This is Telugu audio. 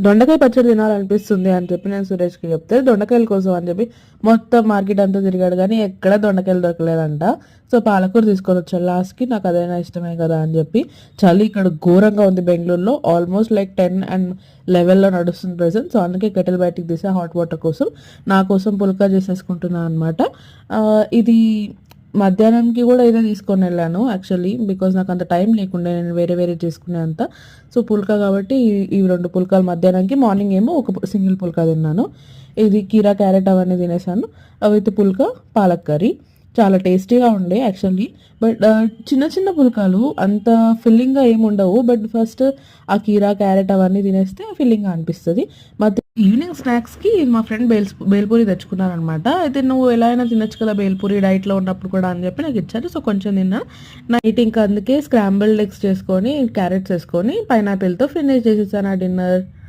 దొండకాయ పచ్చడి తినాలనిపిస్తుంది అని చెప్పి నేను సురేష్కి చెప్తే దొండకాయల కోసం అని చెప్పి మొత్తం మార్కెట్ అంతా తిరిగాడు కానీ ఎక్కడ దొండకాయలు దొరకలేదంట. సో పాలకూర తీసుకొని వచ్చాడు లాస్ట్కి. నాకు అదైనా ఇష్టమే కదా అని చెప్పి. చలి ఇక్కడ ఘోరంగా ఉంది బెంగళూరులో, ఆల్మోస్ట్ లైక్ 10 అండ్ 11లో నడుస్తుంది ప్రెసెంట్. సో అందుకే కెటిల్ బయటికి తీసా హాట్ వాటర్ కోసం, నా కోసం పుల్కా చేసేసుకుంటున్నాను అనమాట. ఇది మధ్యాహ్నంకి కూడా ఇదే తీసుకొని వెళ్ళాను యాక్చువల్లీ, బికాజ్ నాకు అంత టైం లేకుండే నేను వేరే వేరే చేసుకునే అంత. సో పుల్కా కాబట్టి ఈ 2 పుల్కాలు మధ్యాహ్నానికి, మార్నింగ్ ఏమో ఒక సింగిల్ పుల్కా తిన్నాను. ఇది కీరా క్యారెట్ అవన్నీ తినేసాను విత్ పుల్కా పాలక్ కర్రీ. చాలా టేస్టీగా ఉండే యాక్చువల్లీ. బట్ చిన్న చిన్న పుల్కాలు అంత ఫిల్లింగ్గా ఏమి ఉండవు. బట్ ఫస్ట్ ఆ కీరా క్యారెట్ అవన్నీ తినేస్తే ఫిల్లింగ్గా అనిపిస్తుంది. మధ్య ఈవినింగ్ స్నాక్స్కి మా ఫ్రెండ్ బేల్పూరి తెచ్చుకున్నాను అనమాట. అయితే నువ్వు ఎలా అయినా తినచ్చు కదా బేల్పూరి డైట్లో ఉన్నప్పుడు కూడా అని చెప్పి నాకు ఇచ్చారు. సో కొంచెం తిన్నా. నైట్ ఇంకా అందుకే స్క్రాంబుల్డ్ ఎగ్స్ చేసుకొని క్యారెట్స్ వేసుకొని పైనాపిల్తో ఫినిష్ చేసేసాను ఆ డిన్నర్.